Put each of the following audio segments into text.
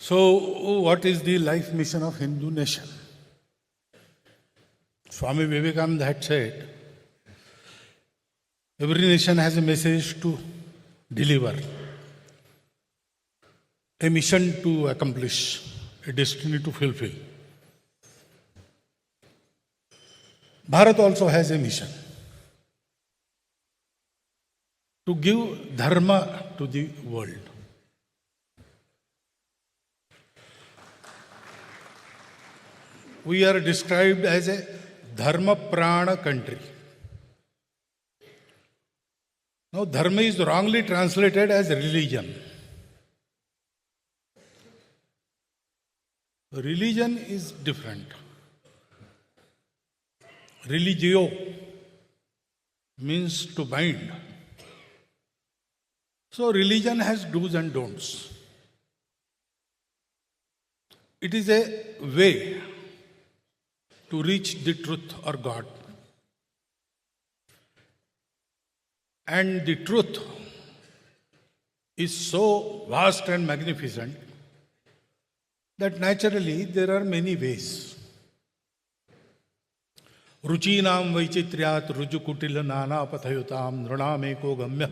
So, what is the life mission of Hindu nation? Swami Vivekananda had said, every nation has a message to deliver, a mission to accomplish, a destiny to fulfill. Bharat also has a mission to give dharma to the world. We are described as a dharma prana country. Now, dharma is wrongly translated as religion. Religion is different. Religio means to bind. So, religion has do's and don'ts. It is a way to reach the truth or God. And the truth is so vast and magnificent that naturally there are many ways. Ruchinam vaichitriat rujukutila nana pathayutam nranameko gamya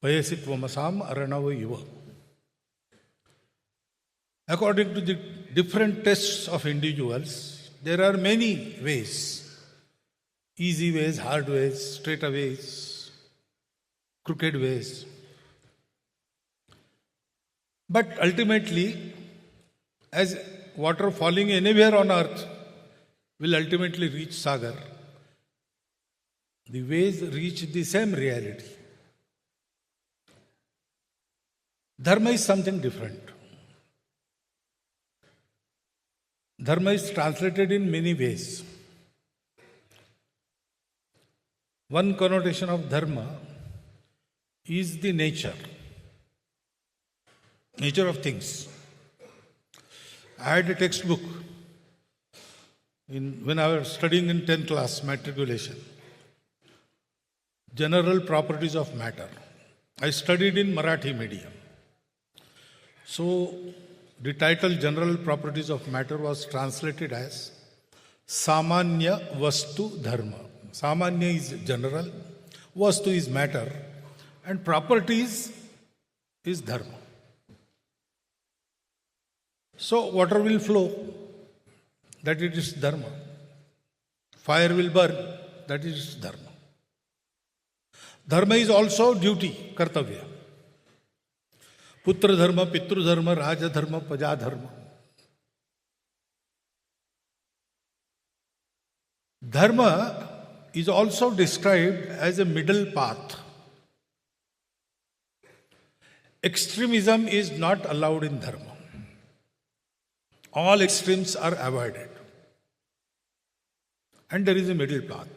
payasitvamasam aranav iva. According to the different tests of individuals, there are many ways. Easy ways, hard ways, straighter ways, crooked ways. But ultimately, as water falling anywhere on earth will ultimately reach Sagar, the ways reach the same reality. Dharma is something different. Dharma is translated in many ways. One connotation of dharma is the nature of things. I had a textbook when I was studying in 10th class, matriculation. General Properties of Matter. I studied in Marathi medium. So, the title General Properties of Matter was translated as Samanya Vastu Dharma. Samanya is general, Vastu is matter, and properties is Dharma. So, water will flow, that it is Dharma. Fire will burn, that is Dharma. Dharma is also duty, Kartavya. Putra Dharma, Pitru Dharma, Raja Dharma, Paja Dharma. Dharma is also described as a middle path. Extremism is not allowed in Dharma. All extremes are avoided. And there is a middle path.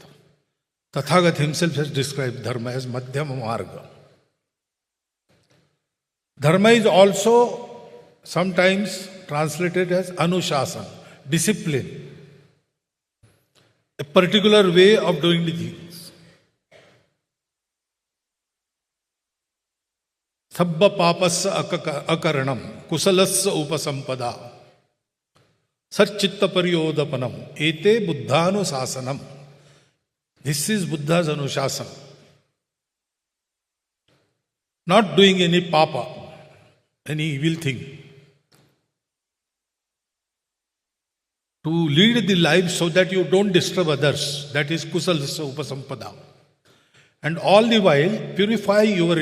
Tathagat himself has described Dharma as Madhyama Marga. Dharma is also sometimes translated as Anushasan, discipline. A particular way of doing the things. Sabba papasya akaranam, kusalasya upasampada, sarchitta pariyodapanam, ete buddhanusasanam. This is Buddha's Anushasana. Not doing any papa, any evil thing. To lead the life so that you don't disturb others, that is kusalasya upasampada. And all the while, purify your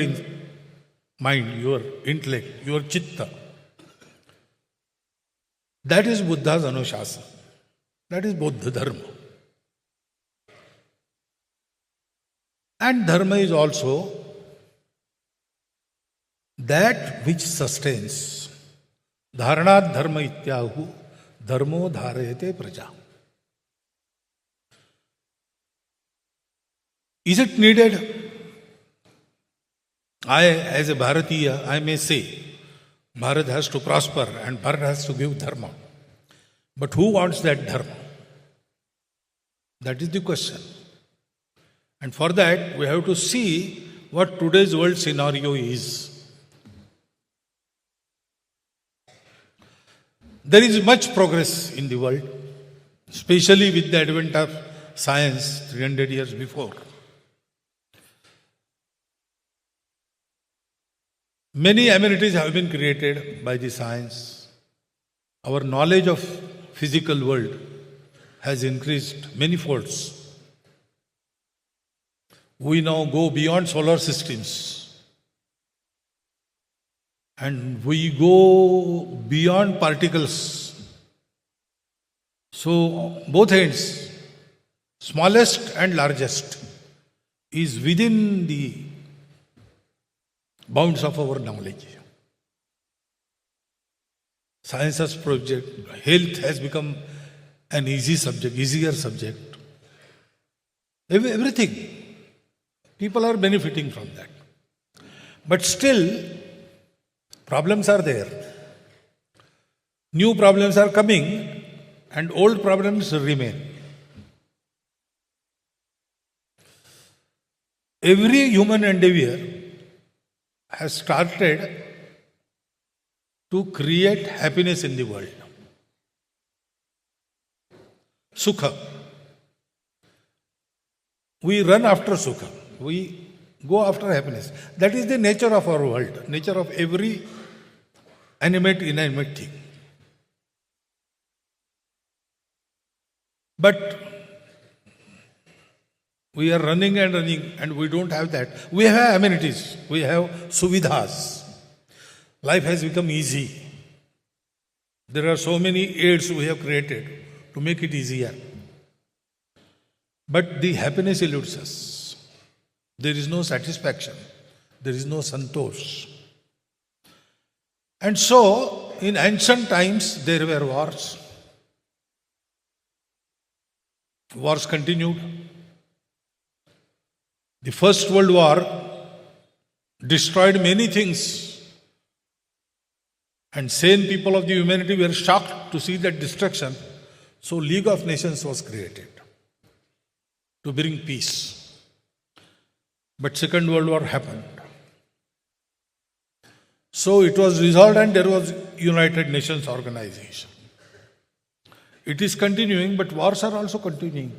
mind, your intellect, your chitta. That is Buddha's Anushasana. That is Buddha Dharma. And Dharma is also that which sustains. Dharanat dharma ityahu dharmo dharayate praja. Is it needed? I, as a Bharatiya, I may say, Bharat has to prosper and Bharat has to give dharma. But who wants that dharma? That is the question. And for that, we have to see what today's world scenario is. There is much progress in the world, especially with the advent of science 300 years before. Many amenities have been created by the science. Our knowledge of physical world has increased many folds. We now go beyond solar systems and we go beyond particles. So both ends, smallest and largest, is within the bounds of our knowledge. Science has project, health has become an easier subject. Everything. People are benefiting from that. But still, problems are there. New problems are coming and old problems remain. Every human endeavor has started to create happiness in the world. Sukha. We run after sukha. We go after happiness. That is the nature of our world, nature of every animate, inanimate thing. But we are running and we don't have that. We have amenities, we have suvidhas. Life has become easy. There are so many aids we have created to make it easier. But the happiness eludes us. There is no satisfaction. There is no santosh. And so, in ancient times, there were wars. Wars continued. The First World War destroyed many things. And sane people of the humanity were shocked to see that destruction. So League of Nations was created to bring peace. But Second World War happened. So it was resolved and there was United Nations organization. It is continuing, but wars are also continuing.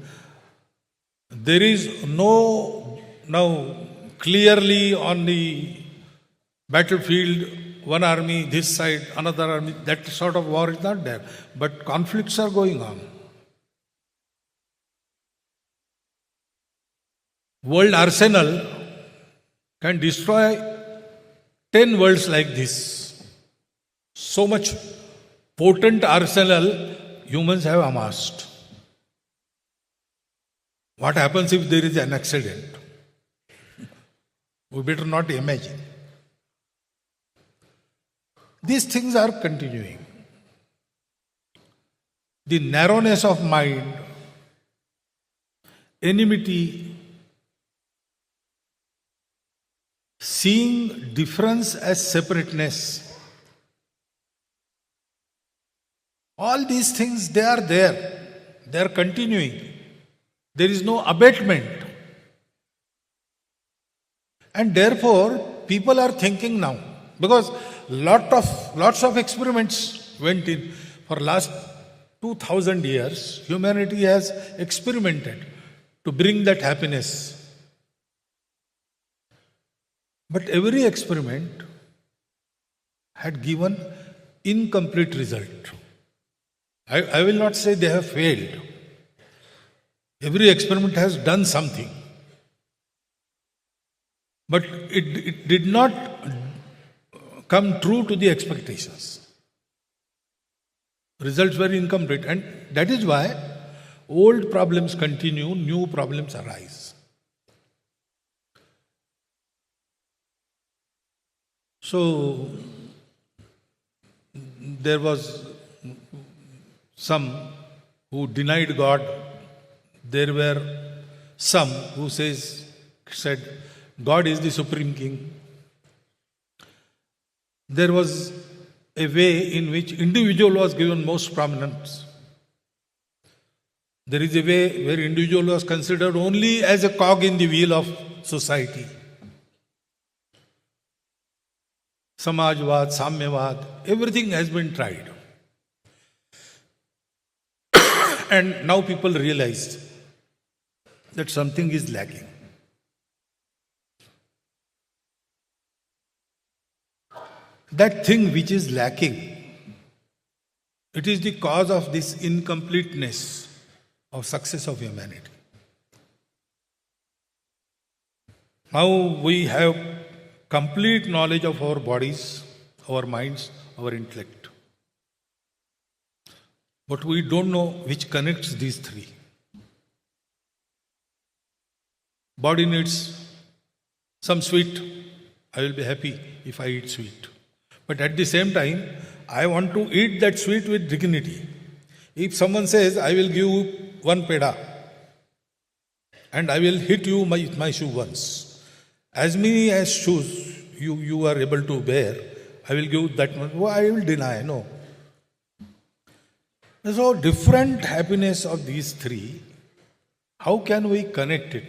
There is no now clearly on the battlefield one army this side, another army, that sort of war is not there. But conflicts are going on. World arsenal can destroy 10 worlds like this. So much potent arsenal humans have amassed. What happens if there is an accident? We better not imagine. These things are continuing. The narrowness of mind, enmity, seeing difference as separateness, all these things, they are there. They are continuing. There is no abatement. And therefore, people are thinking now, because lots of experiments went in. For last 2000 years, humanity has experimented to bring that happiness. But every experiment had given incomplete result. I will not say they have failed. Every experiment has done something. But it did not come true to the expectations. Results were incomplete. And that is why old problems continue, new problems arise. So, there was some who denied God. There were some who said, God is the supreme king. There was a way in which individual was given most prominence. There is a way where individual was considered only as a cog in the wheel of society. Samajwad, Samyavad, everything has been tried. And now people realized that something is lacking. That thing which is lacking, it is the cause of this incompleteness of success of humanity. Now we have complete knowledge of our bodies, our minds, our intellect. But we don't know which connects these three. Body needs some sweet. I will be happy if I eat sweet. But at the same time, I want to eat that sweet with dignity. If someone says, I will give you one peda and I will hit you with my shoe once, as many as shoes you are able to bear, I will give that one. Well, I will deny, no. So different happiness of these three, how can we connect it?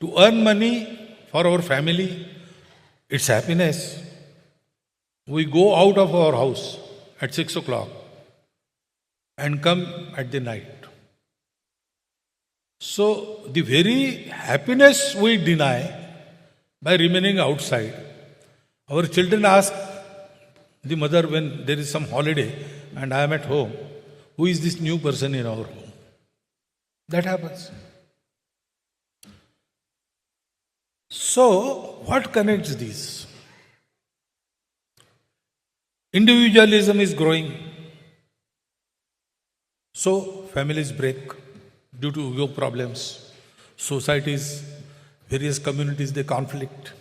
To earn money for our family, it's happiness. We go out of our house at 6 o'clock and come at the night. So the very happiness we deny by remaining outside. Our children ask the mother when there is some holiday and I am at home, who is this new person in our home? That happens. So, what connects these? Individualism is growing. So, families break due to ego problems. Societies, various communities, they conflict.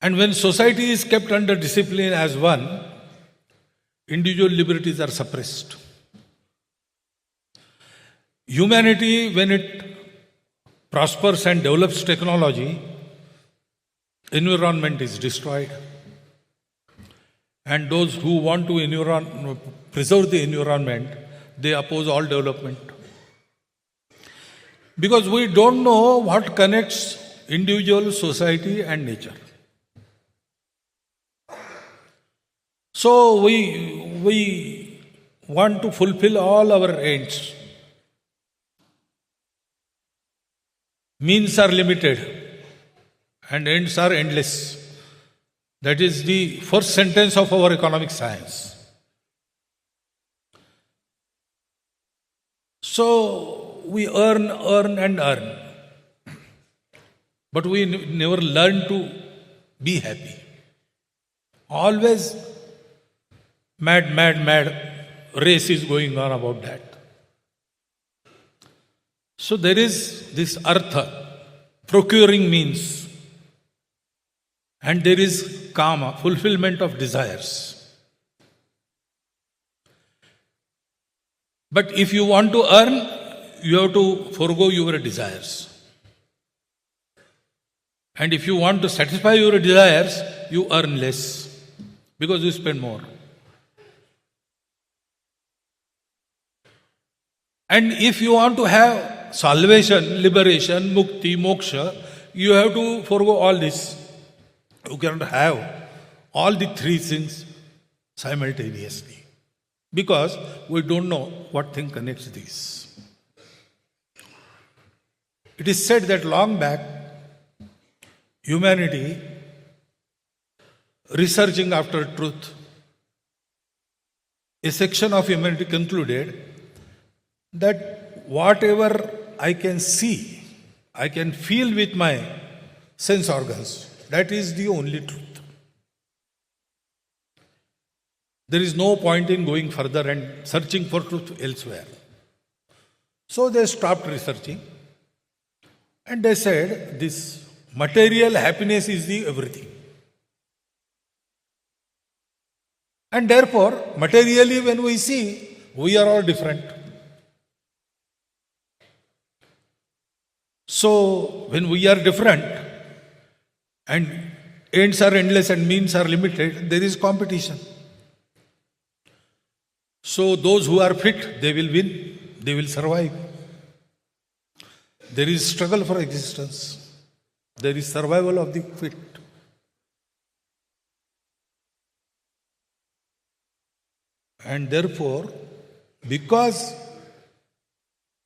And when society is kept under discipline as one, individual liberties are suppressed. Humanity, when it prospers and develops technology, environment is destroyed. And those who want to preserve the environment, they oppose all development. Because we don't know what connects individual, society and nature. So we want to fulfill all our ends. Means are limited and ends are endless. That is the first sentence of our economic science. So we earn and earn. But we never learn to be happy. Always mad race is going on about that. So there is this artha, procuring means, and there is kama, fulfillment of desires. But if you want to earn, you have to forego your desires. And if you want to satisfy your desires, you earn less because you spend more. And if you want to have salvation, liberation, mukti, moksha, you have to forego all this. You cannot have all the three things simultaneously because we don't know what thing connects these. It is said that long back, humanity, researching after truth, a section of humanity concluded that whatever I can see, I can feel with my sense organs, that is the only truth. There is no point in going further and searching for truth elsewhere. So they stopped researching and they said this material happiness is the everything. And therefore, materially when we see, we are all different. So, when we are different and ends are endless and means are limited, there is competition. So, those who are fit, they will win, they will survive. There is struggle for existence. There is survival of the fit. And therefore, because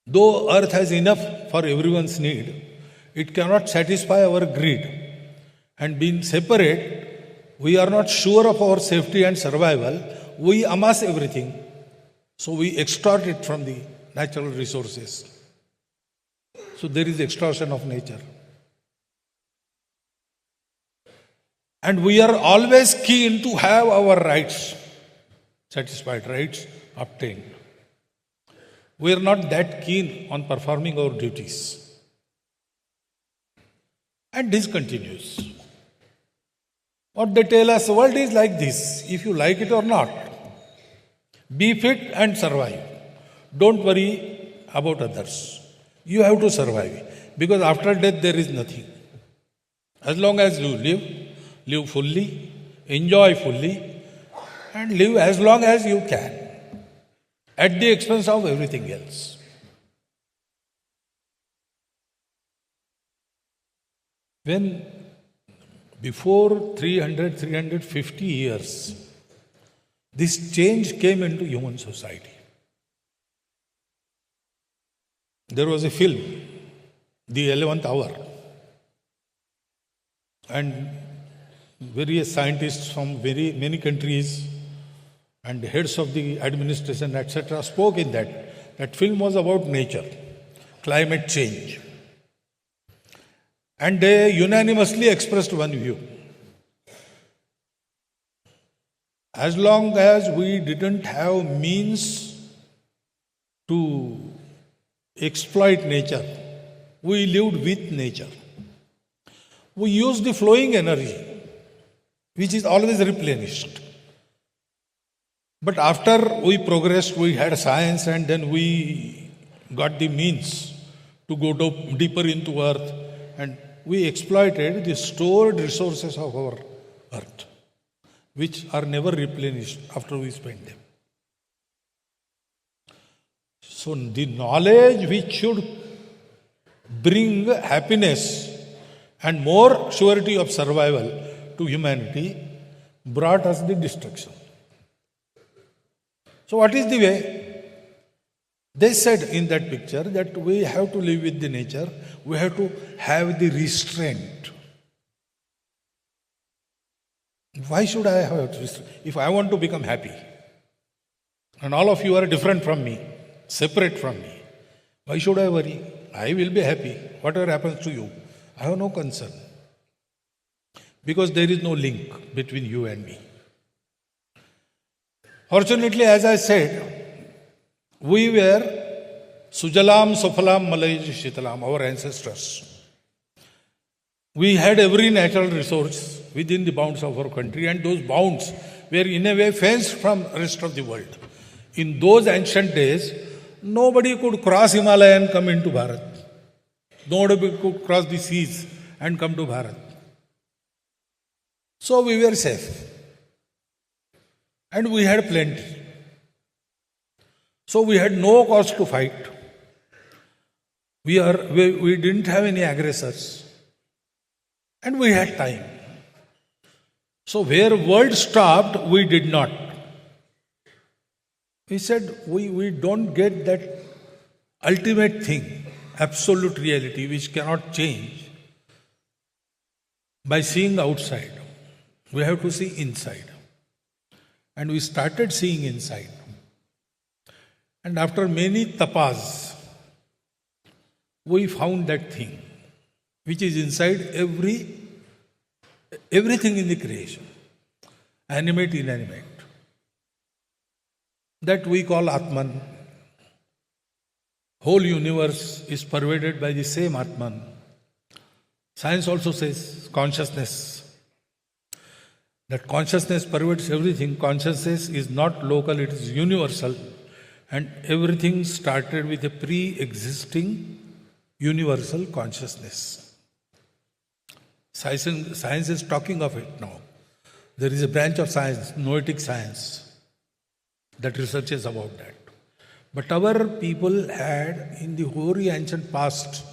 though earth has enough for everyone's need, it cannot satisfy our greed. And being separate, we are not sure of our safety and survival. We amass everything. So we extort it from the natural resources. So there is extortion of nature. And we are always keen to have our rights satisfied, rights obtained. We are not that keen on performing our duties. And this continues. What they tell us, the world is like this, if you like it or not. Be fit and survive. Don't worry about others. You have to survive. Because after death there is nothing. As long as you live fully, enjoy fully, and live as long as you can, at the expense of everything else. When before 350 years, this change came into human society. There was a film, The 11th Hour, and various scientists from many countries and heads of the administration, etc., spoke in that. That film was about nature, climate change. And they unanimously expressed one view. As long as we didn't have means to exploit nature, we lived with nature. We used the flowing energy, which is always replenished. But after we progressed, we had science, and then we got the means to go deeper into earth, and we exploited the stored resources of our earth, which are never replenished after we spend them. So the knowledge which should bring happiness and more surety of survival to humanity brought us the destruction. So what is the way? They said in that picture that we have to live with the nature, we have to have the restraint. Why should I have restraint? If I want to become happy, and all of you are different from me, separate from me, why should I worry? I will be happy. Whatever happens to you, I have no concern. Because there is no link between you and me. Fortunately, as I said, we were Sujalam, Sofalam, Malayaj, Shitalam, our ancestors. We had every natural resource within the bounds of our country, and those bounds were in a way fenced from the rest of the world. In those ancient days, nobody could cross Himalaya and come into Bharat. Nobody could cross the seas and come to Bharat. So we were safe. And we had plenty. So we had no cause to fight. We didn't have any aggressors. And we had time. So where world stopped, we did not. We said, we don't get that ultimate thing, absolute reality, which cannot change by seeing outside. We have to see inside. And we started seeing inside. And after many tapas, we found that thing, which is inside everything in the creation, animate, inanimate. That we call Atman. Whole universe is pervaded by the same Atman. Science also says consciousness. That consciousness pervades everything. Consciousness is not local, it is universal. And everything started with a pre-existing universal consciousness. Science is talking of it now. There is a branch of science, noetic science, that researches about that. But our people had, in the hoary ancient past,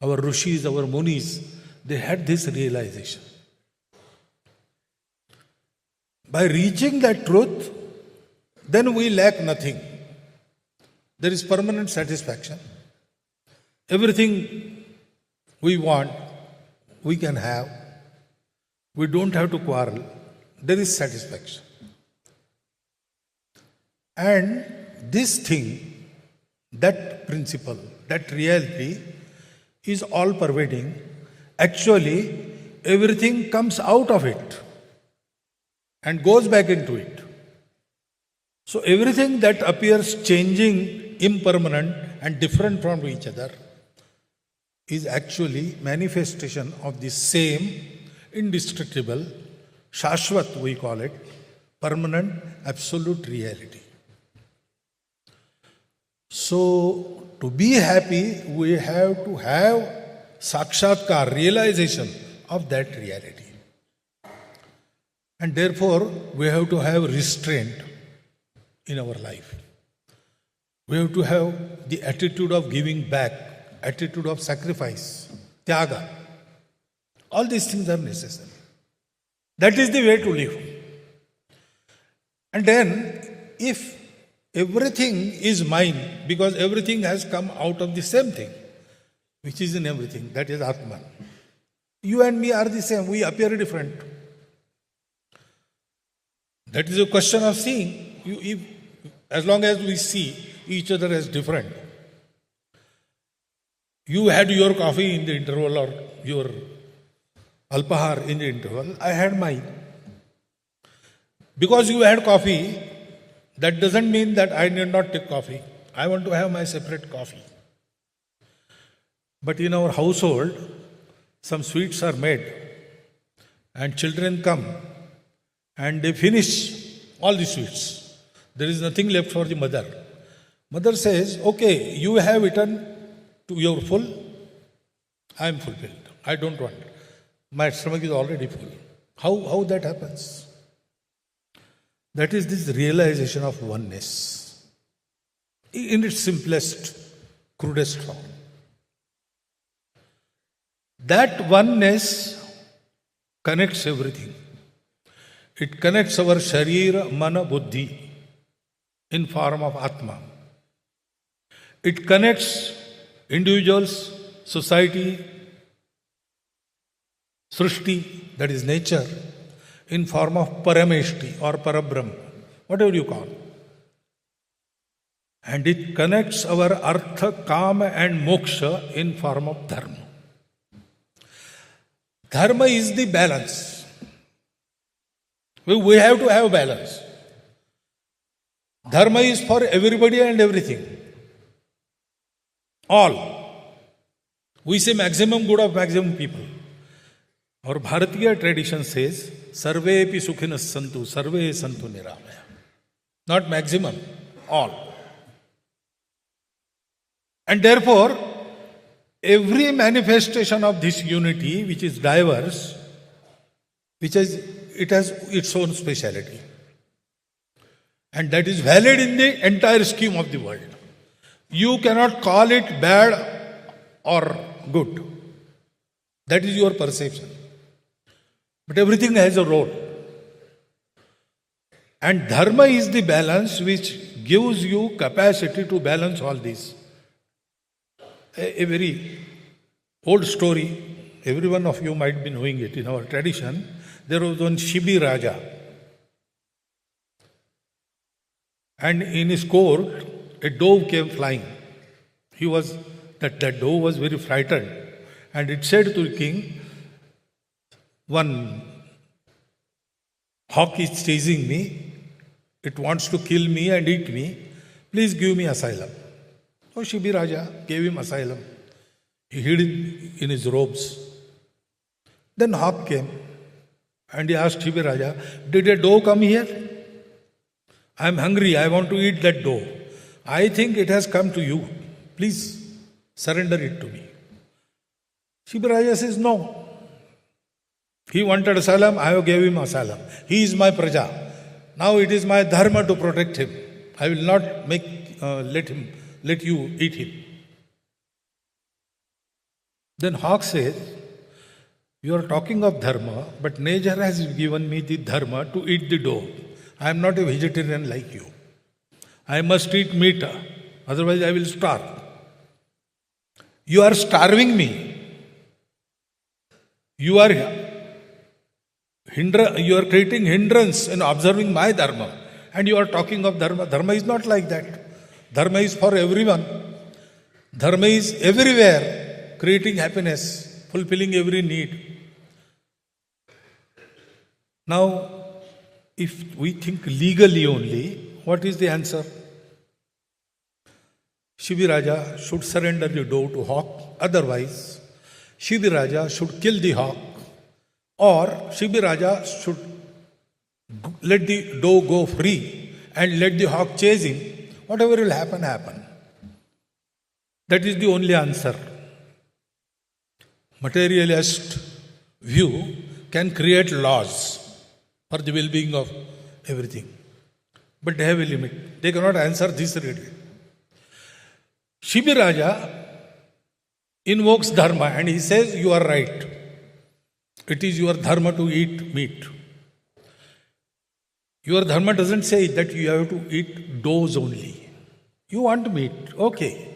our rishis, our munis, they had this realization. By reaching that truth, then we lack nothing. There is permanent satisfaction. Everything we want, we can have. We don't have to quarrel. There is satisfaction. And this thing, that principle, that reality is all pervading. Actually, everything comes out of it and goes back into it. So everything that appears changing, impermanent and different from each other is actually manifestation of the same indestructible, Shashvat we call it, permanent, absolute reality. So to be happy, we have to have sakshatkar, realization of that reality. And therefore, we have to have restraint in our life. We have to have the attitude of giving back, attitude of sacrifice, tyaga. All these things are necessary. That is the way to live. And then, if everything is mine, because everything has come out of the same thing, which is in everything, that is Atman. You and me are the same, we appear different. That is a question of seeing. As long as we see each other as different. You had your coffee in the interval or your alpahar in the interval, I had mine. Because you had coffee, that doesn't mean that I need not take coffee. I want to have my separate coffee. But in our household, some sweets are made and children come and they finish all the sweets. There is nothing left for the mother. Mother says, okay, you have eaten to your full, I am fulfilled. I don't want. My stomach is already full. How that happens? That is this realization of oneness in its simplest, crudest form. That oneness connects everything. It connects our sharira, mana, buddhi in form of Atma. It connects individuals, society, srishti, that is nature, in form of parameshti or parabrahm, whatever you call. And it connects our artha, kama and moksha in form of dharma. Dharma is the balance. We have to have balance. Dharma is for everybody and everything. All. We say maximum good of maximum people. Our Bharatiya tradition says, Sarvepi sukhinas santu, sarve santu niramaya. Not maximum, all. And therefore, every manifestation of this unity, which is diverse, it has its own speciality. And that is valid in the entire scheme of the world. You cannot call it bad or good. That is your perception. But everything has a role. And dharma is the balance which gives you capacity to balance all this. A very old story, every one of you might be knowing it in our tradition. There was one Shibi Raja. And in his court, a dove came flying. That dove was very frightened. And it said to the king, one hawk is chasing me. It wants to kill me and eat me. Please give me asylum. So Shibi Raja gave him asylum. He hid in his robes. Then hawk came and he asked Shibi Raja, did a dove come here? I am hungry. I want to eat that dove. I think it has come to you. Please surrender it to me. Shibi Raja says, no. He wanted asylum, I have gave him asylum. He is my praja. Now it is my dharma to protect him. I will not let you eat him. Then hawk says, you are talking of dharma, but nature has given me the dharma to eat the dove. I am not a vegetarian like you. I must eat meat, otherwise I will starve. You are starving me. You are creating hindrance in observing my dharma. And you are talking of dharma. Dharma is not like that. Dharma is for everyone. Dharma is everywhere, creating happiness, fulfilling every need. Now, if we think legally only, what is the answer? Shiviraja should surrender the doe to hawk, otherwise Shiviraja should kill the hawk, or Shiviraja should let the doe go free and let the hawk chase him. Whatever will happen, happen. That is the only answer. Materialist view can create laws for the well-being of everything. But they have a limit. They cannot answer this really. Shiviraja invokes dharma and he says, you are right. It is your dharma to eat meat. Your dharma doesn't say that you have to eat does only. You want meat, okay.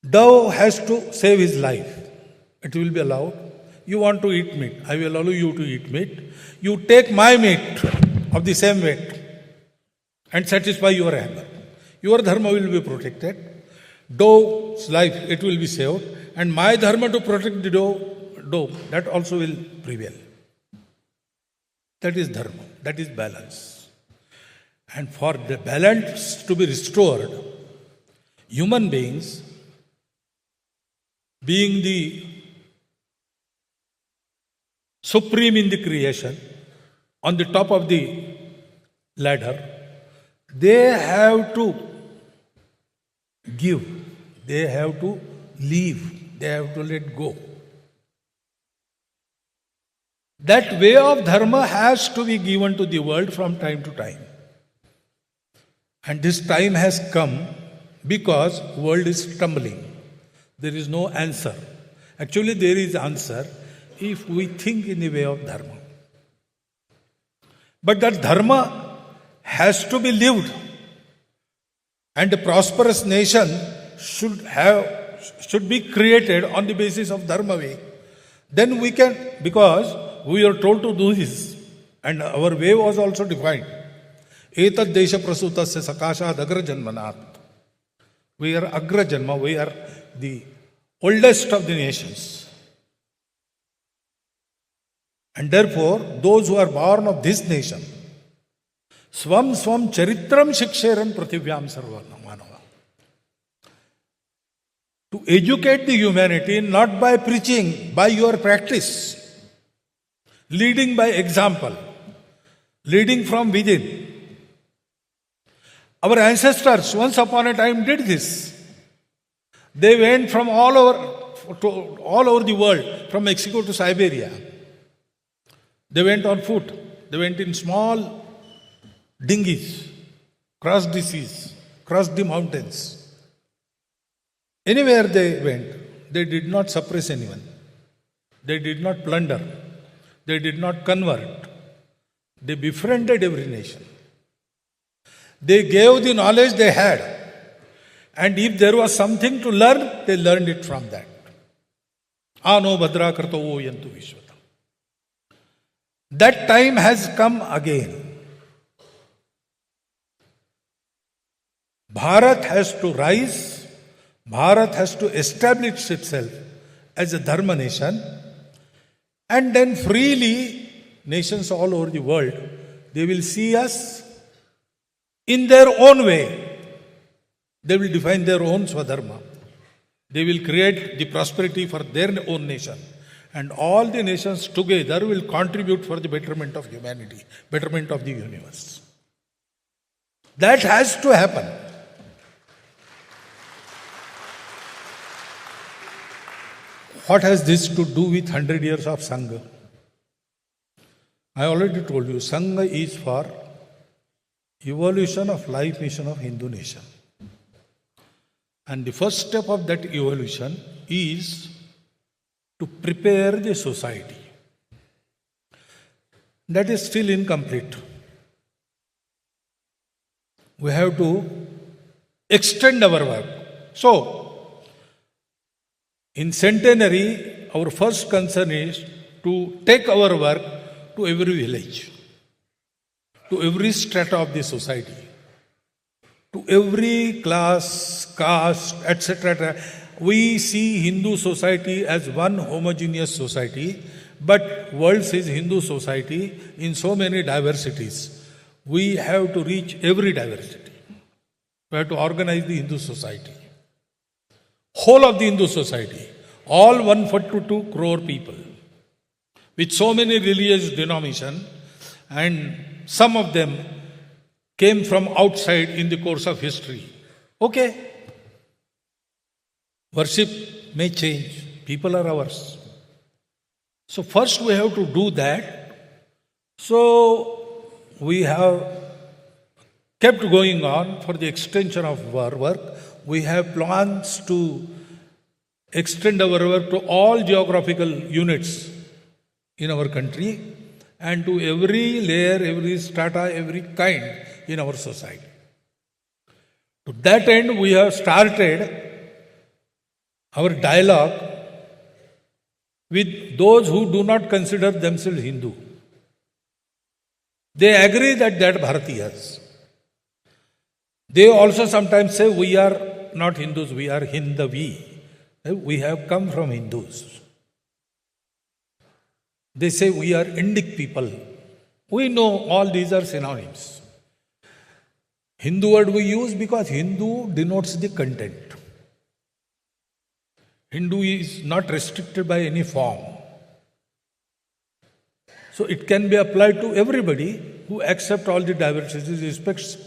Dove has to save his life. It will be allowed. You want to eat meat. I will allow you to eat meat. You take my meat of the same weight and satisfy your hunger. Your dharma will be protected. Dove's life, it will be saved. And my dharma to protect the doe, that also will prevail. That is dharma. That is balance. And for the balance to be restored, human beings, being the supreme in the creation, on the top of the ladder, they have to give, they have to leave, they have to let go. That way of dharma has to be given to the world from time to time. And this time has come because world is stumbling. There is no answer. Actually, there is answer if we think in the way of dharma. But that dharma has to be lived. And a prosperous nation should be created on the basis of dharma way. Then we can, because we are told to do this, and our way was also defined. Etad desha prasutasya sakashad agra janmanat. We are agra janma, we are the oldest of the nations. And therefore, those who are born of this nation, swam charitram shiksheran prathivyam sarva manava. To educate the humanity not by preaching, by your practice, leading by example, leading from within. Our ancestors once upon a time did this. They went from all over the world, from Mexico to Siberia. They went on foot. They went in small dinghies, crossed the seas, crossed the mountains. Anywhere they went, they did not suppress anyone. They did not plunder. They did not convert. They befriended every nation. They gave the knowledge they had. And if there was something to learn, they learned it from that. Ano bhadra karto yantu vishwatam. That time has come again. Bharat has to rise. Bharat has to establish itself as a dharma nation. And then freely, nations all over the world, they will see us in their own way. They will define their own Swadharma. They will create the prosperity for their own nation. And all the nations together will contribute for the betterment of humanity, betterment of the universe. That has to happen. What has this to do with 100 years of Sangha? I already told you, Sangha is for evolution of life mission of Hindu nation. And the first step of that evolution is to prepare the society. That is still incomplete. we have to extend our work. So, in centenary, our first concern is to take our work to every village, to every strata of the society, to every class, caste, etc. We see Hindu society as one homogeneous society, but world sees Hindu society in so many diversities. We have to reach every diversity. We have to organize the Hindu society. Whole of the Hindu society, all 142 crore people, with so many religious denominations, and some of them came from outside in the course of history. Okay. Worship may change. People are ours. So first we have to do that. So we have kept going on for the extension of our work. We have plans to extend our work to all geographical units in our country and to every layer, every strata, every kind in our society. To that end, we have started our dialogue with those who do not consider themselves Hindu. They agree that they are Bharatiyas. They also sometimes say we are not Hindus, we are Hindavi. We have come from Hindus. They say we are Indic people. We know all these are synonyms. Hindu word we use because Hindu denotes the content. Hindu is not restricted by any form. So it can be applied to everybody who accepts all the diversities, respects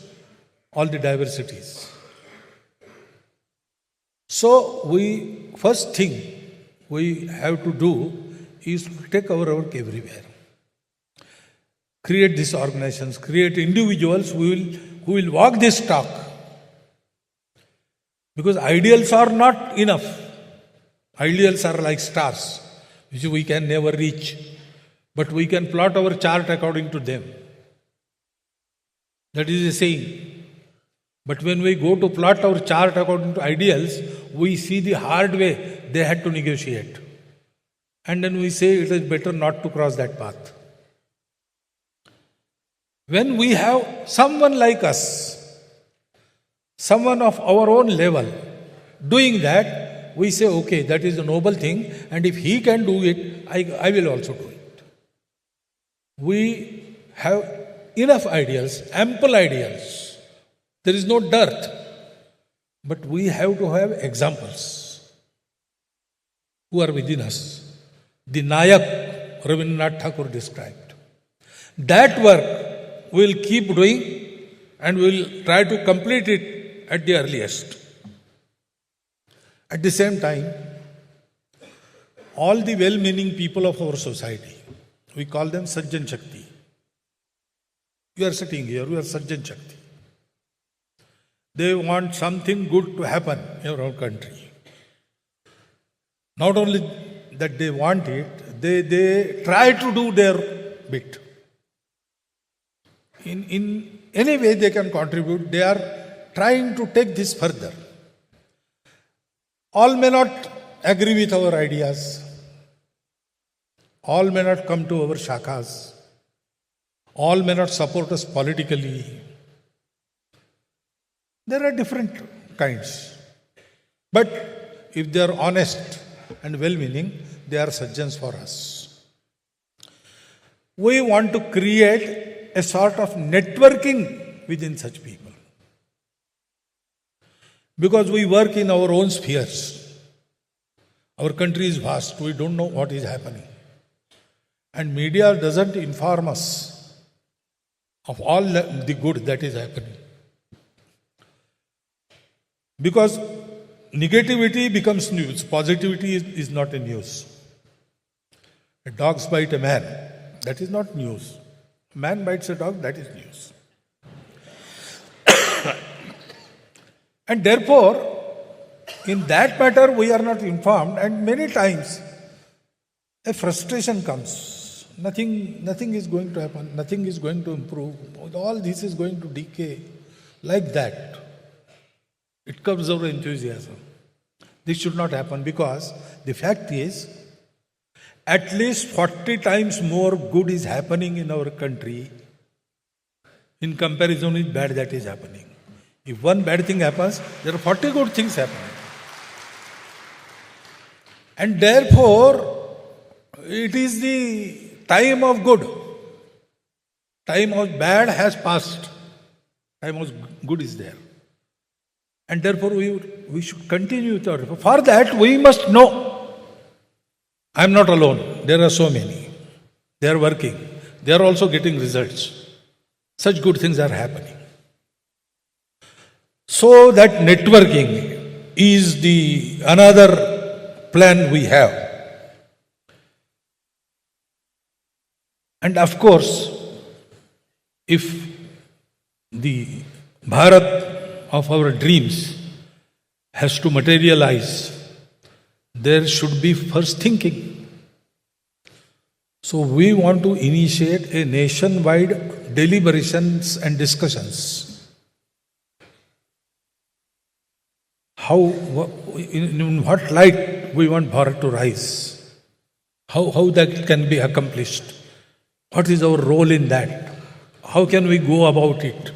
all the diversities. So first thing we have to do is to take our work everywhere. Create these organizations, create individuals who will walk this talk. Because ideals are not enough. Ideals are like stars, which we can never reach. But we can plot our chart according to them. That is a saying. But when we go to plot our chart according to ideals, we see the hard way they had to negotiate. And then we say it is better not to cross that path. When we have someone like us, someone of our own level, doing that, we say, okay, that is a noble thing, and if he can do it, I will also do it. We have enough ideals, ample ideals. There is no dearth. But we have to have examples who are within us. The Nayak Rabindranath Tagore described. That work we will keep doing and we will try to complete it at the earliest. At the same time, all the well-meaning people of our society, we call them Sajjan Shakti. You are sitting here, you are Sajjan Shakti. They want something good to happen in our country. Not only that they want it, they try to do their bit. In any way they can contribute, they are trying to take this further. All may not agree with our ideas. All may not come to our shakhas. All may not support us politically. There are different kinds. But if they are honest and well-meaning, they are sajjans for us. We want to create a sort of networking within such people. Because we work in our own spheres. Our country is vast. We don't know what is happening. And media doesn't inform us of all the good that is happening. Because negativity becomes news. Positivity is not a news. A dog bites a man. That is not news. A man bites a dog. That is news. And therefore, in that matter, we are not informed. And many times, a frustration comes. Nothing is going to happen. Nothing is going to improve. All this is going to decay. like that. It curbs our enthusiasm. This should not happen because the fact is, at least 40 times more good is happening in our country in comparison with bad that is happening. If one bad thing happens, there are 40 good things happening. And therefore, it is the time of good. Time of bad has passed. Time of good is there. And therefore, we should continue with our. For that, we must know. I am not alone. There are so many. They are working. They are also getting results. Such good things are happening. So that networking is the another plan we have. And of course, if the Bharat of our dreams has to materialize, there should be first thinking. So we want to initiate a nationwide deliberations and discussions. In what light we want Bharat to rise? How that can be accomplished? What is our role in that? How can we go about it?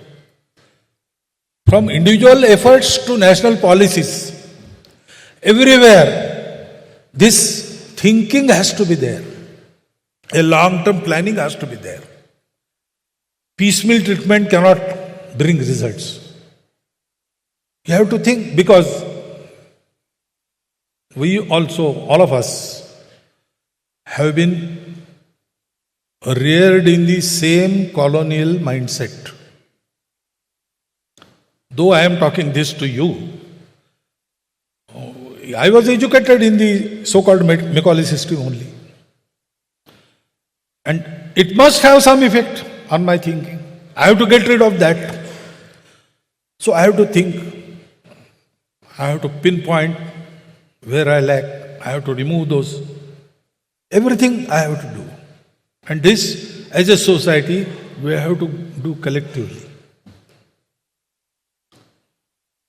From individual efforts to national policies, everywhere, this thinking has to be there. A long-term planning has to be there. Piecemeal treatment cannot bring results. You have to think, because we also, all of us, have been reared in the same colonial mindset. Though I am talking this to you, I was educated in the so-called Macaulay system only. And it must have some effect on my thinking. I have to get rid of that. So I have to think. I have to pinpoint where I lack. I have to remove those. Everything I have to do. And this, as a society, we have to do collectively.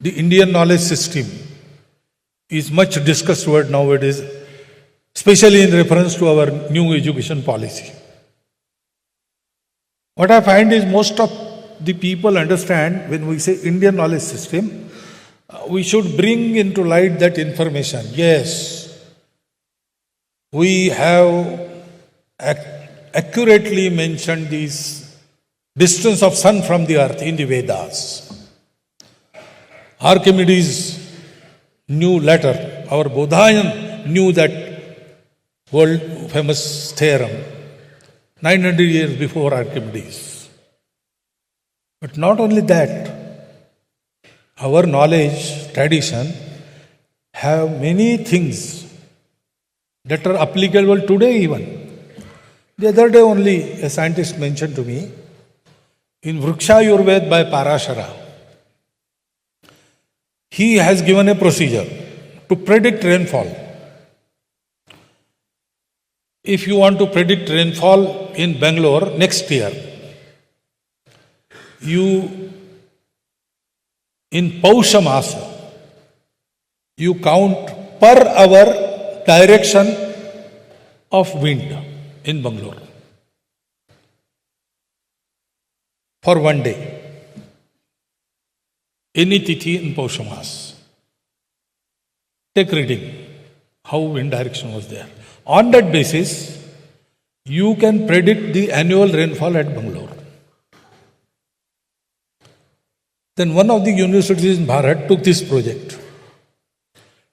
The Indian knowledge system is much discussed word nowadays, especially in reference to our new education policy. What I find is most of the people understand when we say Indian knowledge system, we should bring into light that information. Yes, we have accurately mentioned this distance of sun from the earth in the Vedas. Archimedes knew later, our Bodhayan knew that world famous theorem 900 years before Archimedes. But not only that, our knowledge, tradition have many things that are applicable today even. The other day only a scientist mentioned to me, in Vriksha Ayurveda by Parashara, he has given a procedure to predict rainfall. If you want to predict rainfall in Bangalore next year, you in Pausha Masa, you count per hour direction of wind in Bangalore for one day. Any tithi in Pausha Mas. Take reading, how wind direction was there. On that basis, you can predict the annual rainfall at Bangalore. Then one of the universities in Bharat took this project.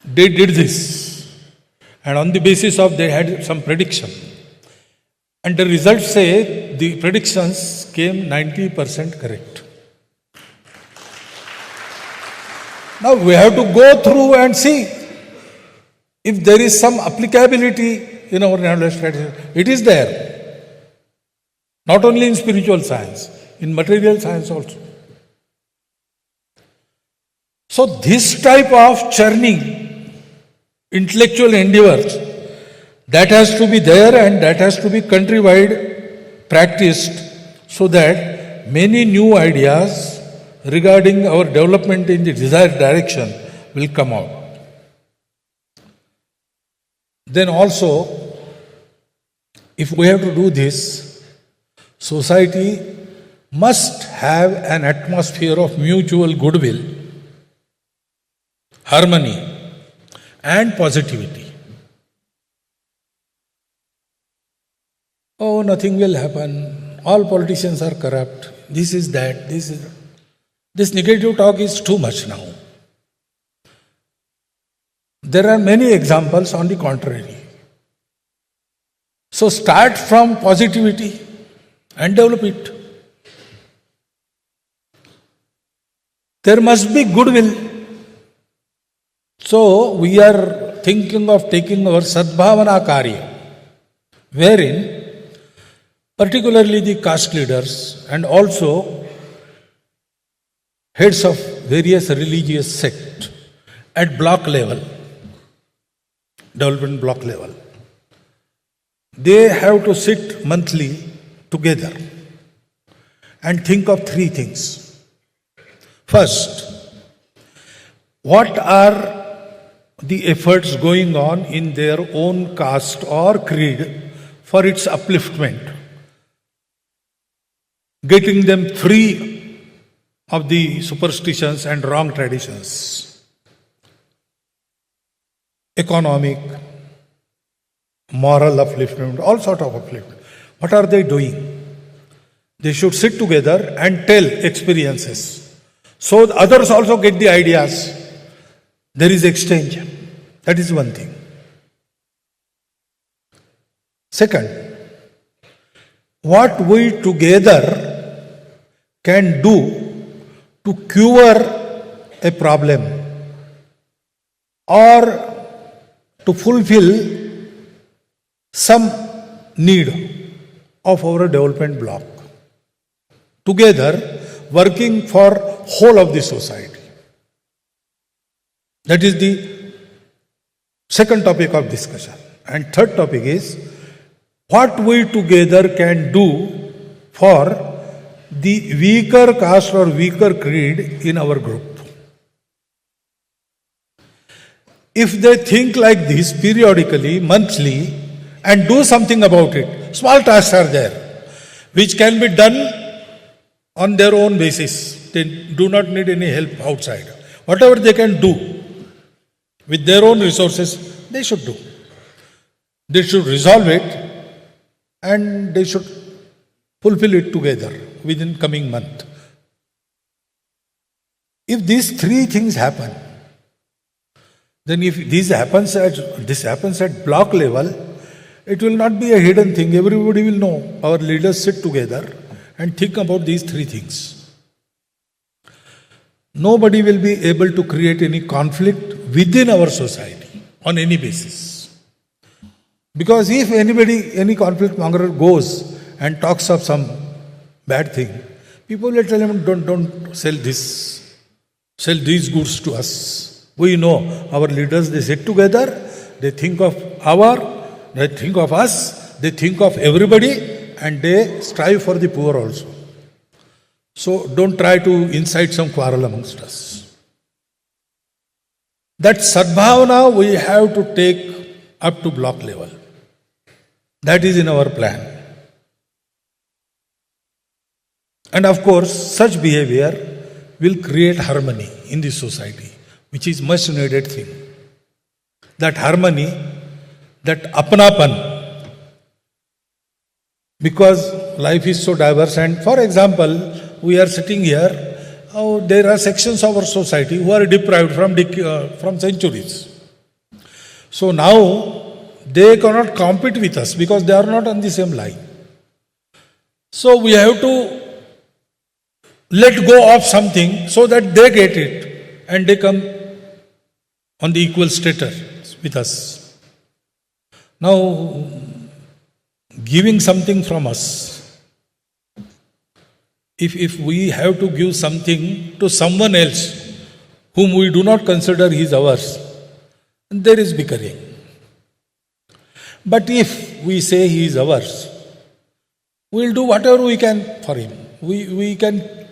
They did this. And on the basis of they had some prediction. And the results say the predictions came 90% correct. Now we have to go through and see if there is some applicability in our knowledge strategy. It is there. Not only in spiritual science, in material science also. So this type of churning, intellectual endeavors, that has to be there and that has to be countrywide practiced so that many new ideas regarding our development in the desired direction will come out. Then also, if we have to do this, society must have an atmosphere of mutual goodwill, harmony, and positivity. Oh, nothing will happen. All politicians are corrupt. This is that. This negative talk is too much now. There are many examples on the contrary. So start from positivity and develop it. There must be goodwill. So we are thinking of taking our Sadbhavana Karya, wherein particularly the caste leaders and also heads of various religious sects at block level, development block level, they have to sit monthly together and think of three things. First, what are the efforts going on in their own caste or creed for its upliftment, getting them free of the superstitions and wrong traditions, economic, moral upliftment, all sort of upliftment. What are they doing? They should sit together and tell experiences. So the others also get the ideas. There is exchange. That is one thing. Second, what we together can do to cure a problem or to fulfill some need of our development block. Together, working for whole of the society. That is the second topic of discussion. And third topic is what we together can do for the weaker caste or weaker creed in our group. If they think like this periodically, monthly, and do something about it, small tasks are there, which can be done on their own basis. They do not need any help outside. Whatever they can do with their own resources, they should do. They should resolve it and they should fulfill it together within coming month. If these three things happen, then if this happens at block level, it will not be a hidden thing. Everybody will know. Our leaders sit together and think about these three things. Nobody will be able to create any conflict within our society on any basis. Because if any conflict monger goes and talks of some bad thing, people will tell him, don't sell this, sell these goods to us. We know our leaders, they sit together, they think of us, they think of everybody, and they strive for the poor also. So don't try to incite some quarrel amongst us. That Sadbhavana we have to take up to block level. That is in our plan. And of course, such behavior will create harmony in the society, which is much needed thing. That harmony, that apnapan, because life is so diverse. And for example, we are sitting here, there are sections of our society who are deprived from centuries. So now they cannot compete with us because they are not on the same line. So we have to let go of something so that they get it and they come on the equal status with us. Now, giving something from us, if we have to give something to someone else whom we do not consider he is ours, there is bickering. But if we say he is ours, we will do whatever we can for him. We can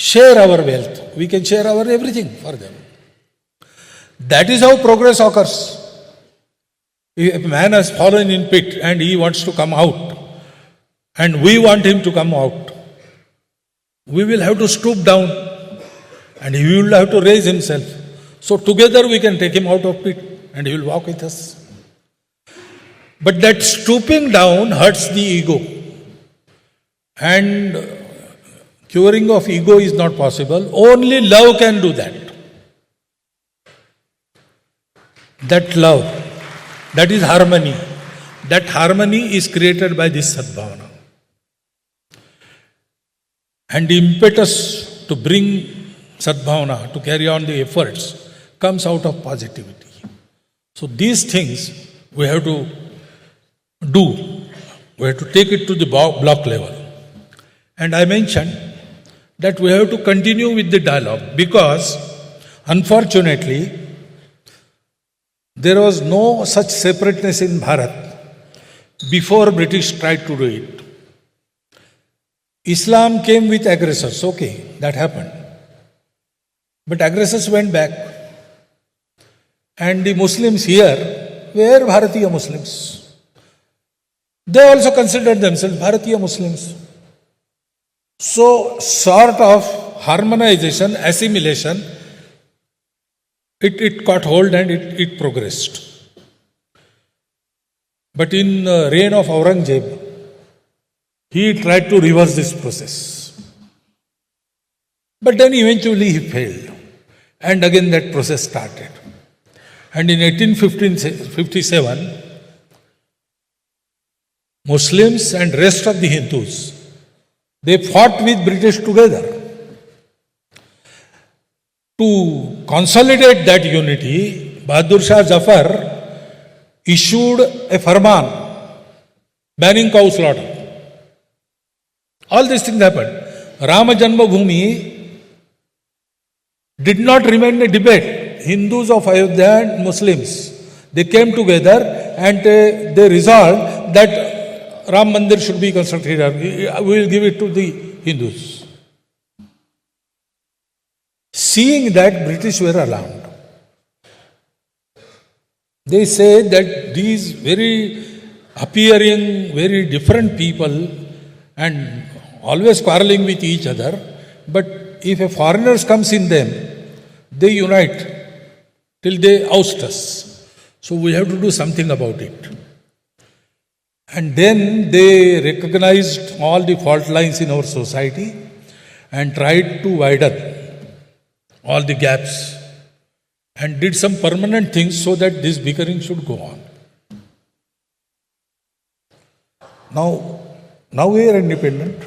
share our wealth. We can share our everything for them. That is how progress occurs. If a man has fallen in pit and he wants to come out, and we want him to come out, we will have to stoop down and he will have to raise himself. So together we can take him out of pit and he will walk with us. But that stooping down hurts the ego. And curing of ego is not possible. Only love can do that. That love, that is harmony. That harmony is created by this sadbhavana. And the impetus to bring sadbhavana, to carry on the efforts, comes out of positivity. So these things we have to do. We have to take it to the block level. And I mentioned that we have to continue with the dialogue because, unfortunately, there was no such separateness in Bharat before British tried to do it. Islam came with aggressors, okay, that happened. But aggressors went back. And the Muslims here were Bharatiya Muslims. They also considered themselves Bharatiya Muslims. So, sort of harmonization, assimilation, it caught hold and it progressed. But in the reign of Aurangzeb, he tried to reverse this process. But then eventually he failed. And again that process started. And in 1857, Muslims and rest of the Hindus, they fought with British together. To consolidate that unity, Bahadur Shah Zafar issued a farman banning cow slaughter. All these things happened. Rama Janmabhoomi did not remain a debate. Hindus of Ayodhya and Muslims, they came together and they resolved that Ram Mandir should be constructed here. We will give it to the Hindus. Seeing that, British were alarmed. They say that these very appearing, very different people and always quarreling with each other, but if a foreigner comes in them, they unite till they oust us. So we have to do something about it. And then they recognized all the fault lines in our society and tried to widen all the gaps and did some permanent things so that this bickering should go on. Now we are independent,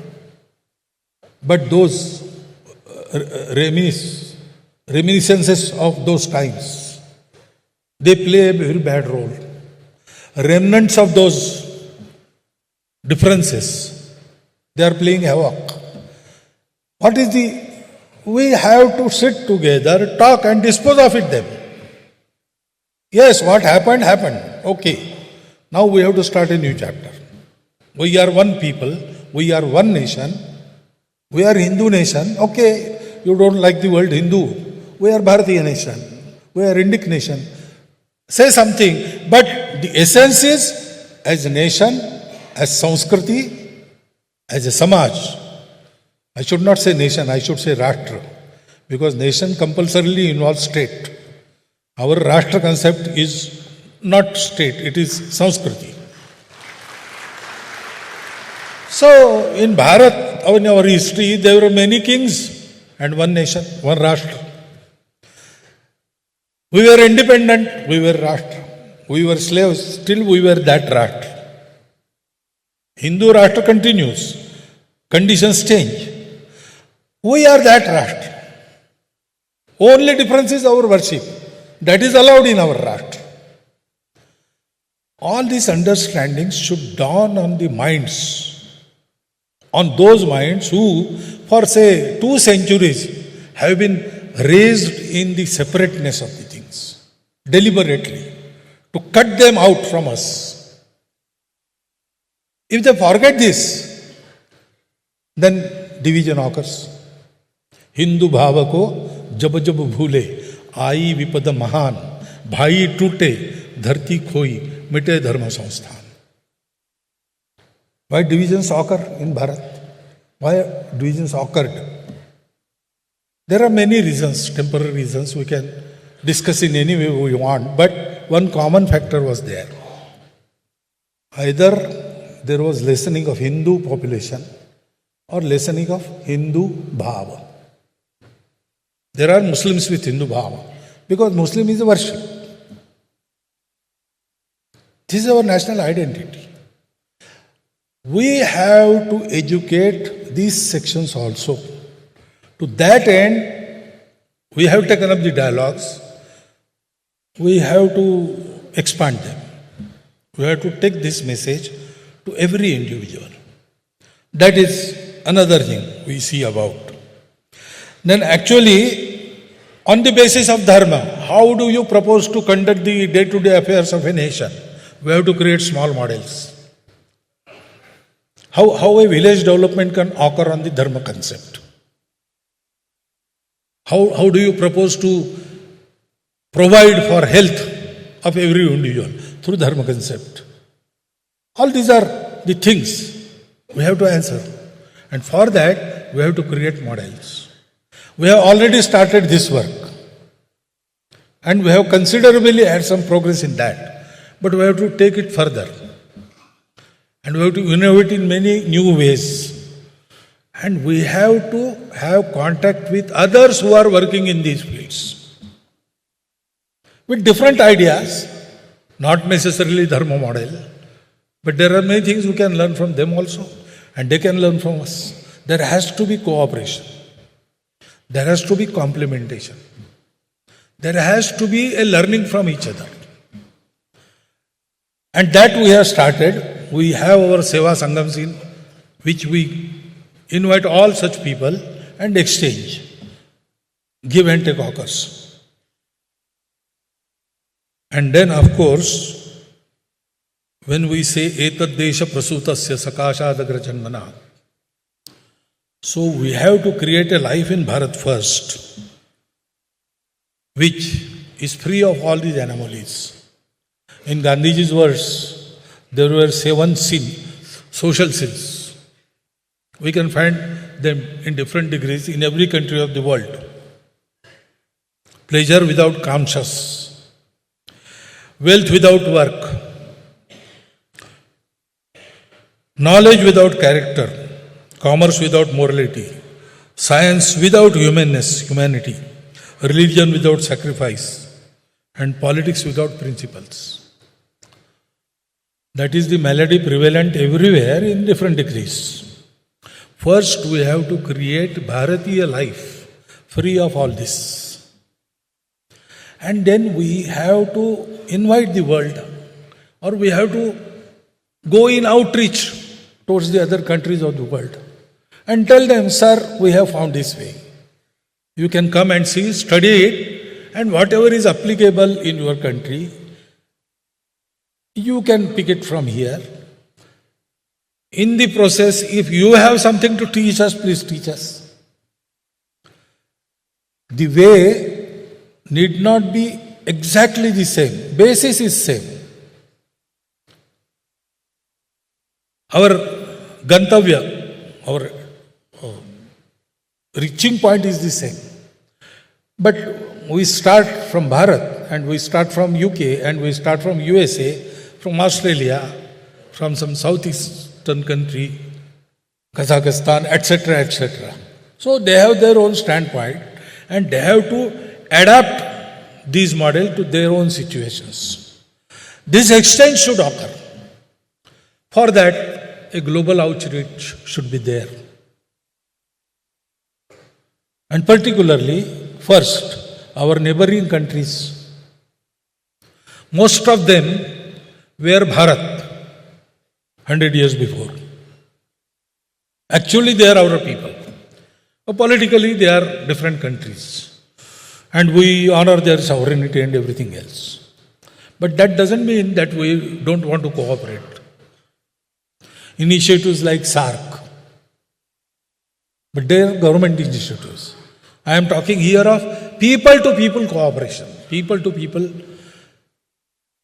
but those reminiscences of those times, they play a very bad role. Remnants of those differences, they are playing havoc. We have to sit together, talk and dispose of it then. Yes, what happened, happened. Okay. Now we have to start a new chapter. We are one people, we are one nation, we are Hindu nation. Okay, you don't like the word Hindu. We are Bharatiya nation, we are Indic nation. Say something, but the essence is as a nation, as Sanskriti, as a Samaj. I should not say nation, I should say Rashtra, because nation compulsorily involves state. Our Rashtra concept is not state, it is Sanskriti. So in Bharat, in our history, there were many kings and one nation, one Rashtra. We were independent, we were Rashtra. We were slaves, still we were that Rashtra. Hindu Rashtra continues, conditions change. We are that Rashtra. Only difference is our worship. That is allowed in our Rashtra. All these understandings should dawn on the minds, on those minds who, for say 2 centuries, have been raised in the separateness of the things, deliberately, to cut them out from us. If they forget this, then division occurs. Hindu भाव को जब जब भूले, आई विपद महान, भाई टूटे धरती खोई, मिटे धर्म संस्थान. Why divisions occur in Bharat? Why divisions occurred? There are many reasons, temporary reasons. We can discuss in any way we want, but one common factor was there. Either there was lessening of Hindu population or lessening of Hindu bhava. There are Muslims with Hindu bhava because Muslim is a worship. This is our national identity. We have to educate these sections also. To that end, we have taken up the dialogues. We have to expand them. We have to take this message to every individual. That is another thing we see about. Then actually, on the basis of dharma, how do you propose to conduct the day-to-day affairs of a nation? We have to create small models. How a village development can occur on the dharma concept? How do you propose to provide for health of every individual? Through dharma concept. All these are the things we have to answer. And for that, we have to create models. We have already started this work. And we have considerably had some progress in that. But we have to take it further. And we have to innovate in many new ways. And we have to have contact with others who are working in these fields. With different ideas, not necessarily dharma model, but there are many things we can learn from them also. And they can learn from us. There has to be cooperation. There has to be complementation. There has to be a learning from each other. And that we have started. We have our Seva Sangams in which we invite all such people and exchange. Give and take occurs. And then of course, when we say Etad Desha Prasutasya Sakashadagra Janmana, so we have to create a life in Bharat first, which is free of all these anomalies. In Gandhiji's words, there were 7 social sins. We can find them in different degrees in every country of the world. Pleasure without conscience, wealth without work, knowledge without character, commerce without morality, science without humanity, religion without sacrifice, and politics without principles. That is the malady prevalent everywhere in different degrees. First, we have to create Bharatiya life free of all this. And then we have to invite the world, or we have to go in outreach towards the other countries of the world and tell them, sir, we have found this way. You can come and see, study it, and whatever is applicable in your country, you can pick it from here. In the process, if you have something to teach us, please teach us. The way need not be exactly the same. Basis is same. Our gantavya, our reaching point is the same. But we start from Bharat, and we start from UK, and we start from USA, from Australia, from some southeastern country, Kazakhstan, etc., etc. So they have their own standpoint, and they have to adapt these models to their own situations. This exchange should occur. For that, a global outreach should be there. And particularly, first, our neighboring countries. Most of them were Bharat 100 years before. Actually, they are our people. But politically, they are different countries. And we honor their sovereignty and everything else. But that doesn't mean that we don't want to cooperate. Initiatives like SAARC, but they are government initiatives. I am talking here of people to people cooperation, people to people.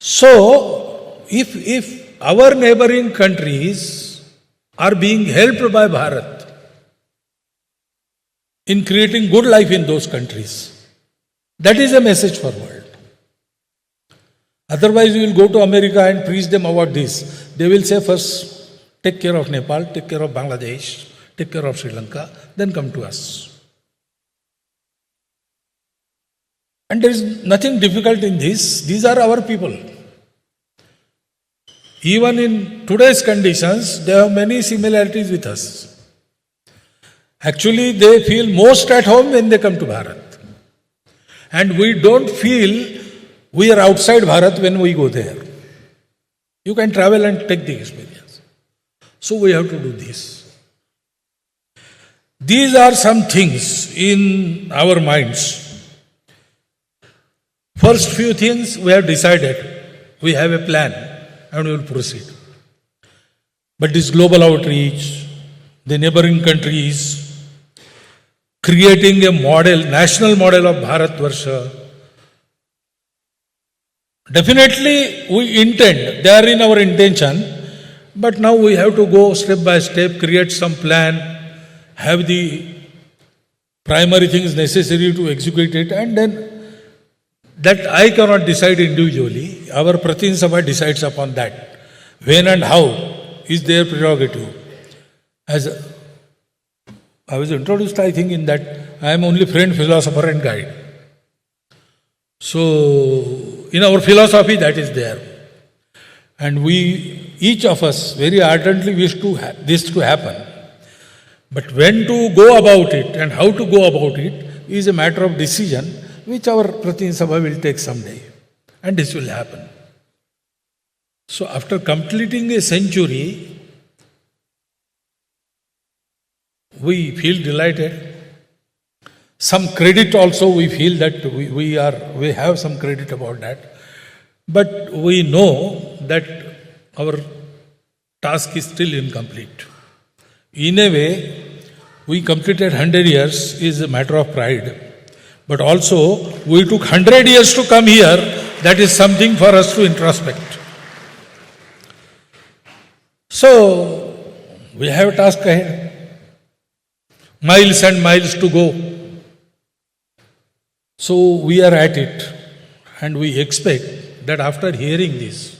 So, if our neighboring countries are being helped by Bharat in creating good life in those countries, that is a message for world. Otherwise, you will go to America and preach them about this. They will say first, take care of Nepal, take care of Bangladesh, take care of Sri Lanka, then come to us. And there is nothing difficult in this. These are our people. Even in today's conditions, they have many similarities with us. Actually, they feel most at home when they come to Bharat. And we don't feel we are outside Bharat when we go there. You can travel and take the experience. So we have to do this. These are some things in our minds. First few things we have decided. We have a plan and we will proceed. But this global outreach, the neighboring countries, creating a model, national model of Bharatvarsha, definitely we intend, they are in our intention, but now we have to go step by step, create some plan, have the primary things necessary to execute it, and then that I cannot decide individually. Our Pratin Sabha decides upon that. When and how is their prerogative. As I was introduced, I think, in that I am only friend, philosopher and guide. So, in our philosophy, that is there. And we, each of us, very ardently wish to this to happen. But when to go about it and how to go about it is a matter of decision, which our Pratin Sabha will take someday. And this will happen. So after completing a century, we feel delighted. Some credit also we feel that we have some credit about that. But we know that our task is still incomplete. In a way, we completed 100 years is a matter of pride. But also, we took 100 years to come here. That is something for us to introspect. So, we have a task ahead. Miles and miles to go. So, we are at it. And we expect that after hearing this,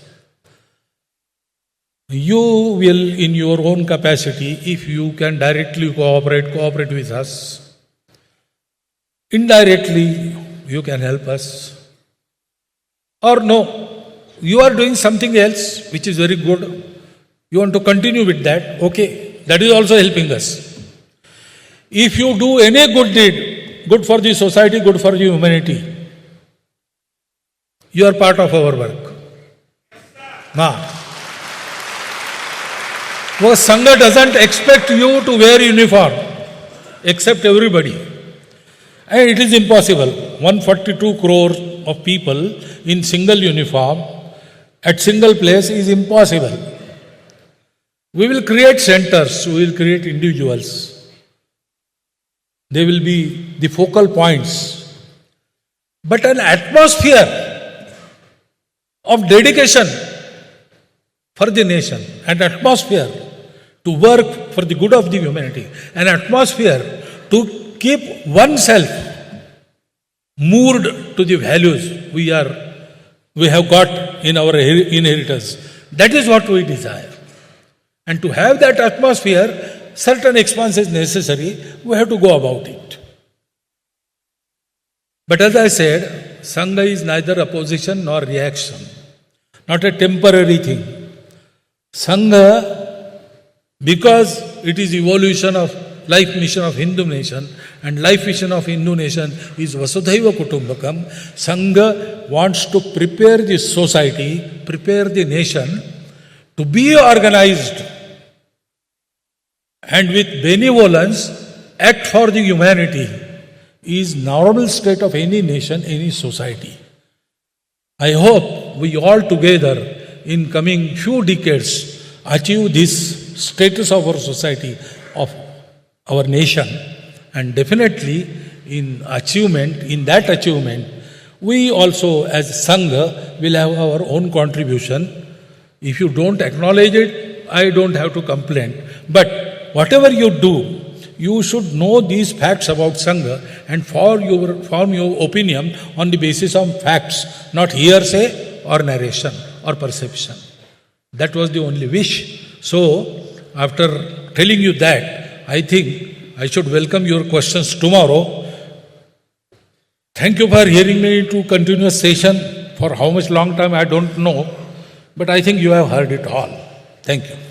you will, in your own capacity, if you can directly cooperate with us. Indirectly, you can help us. Or no, you are doing something else which is very good. You want to continue with that, okay, that is also helping us. If you do any good deed, good for the society, good for the humanity, you are part of our work. Because Sangha doesn't expect you to wear uniform, except everybody. And it is impossible. 142 crore of people in single uniform at single place is impossible. We will create centers, we will create individuals. They will be the focal points. But an atmosphere of dedication for the nation, an atmosphere to work for the good of the humanity, an atmosphere to keep oneself moored to the values we have got in our inheritance. That is what we desire. And to have that atmosphere, certain expanse is necessary. We have to go about it. But as I said, Sangha is neither opposition nor reaction, not a temporary thing. Sangha, because it is evolution of life mission of Hindu nation, and life mission of Hindu nation is Vasudhaiva Kutumbakam. Sangha wants to prepare the society, prepare the nation to be organized and with benevolence act for the humanity is normal state of any nation, any society. I hope we all together in coming few decades achieve this status of our society, of our nation, and definitely in achievement, in that achievement, we also as Sangha will have our own contribution. If you don't acknowledge it, I don't have to complain. But whatever you do, you should know these facts about Sangha and form your opinion on the basis of facts, not hearsay or narration or perception. That was the only wish. So, after telling you that, I think I should welcome your questions tomorrow. Thank you for hearing me to continuous session. For how much long time I don't know, but I think you have heard it all. Thank you.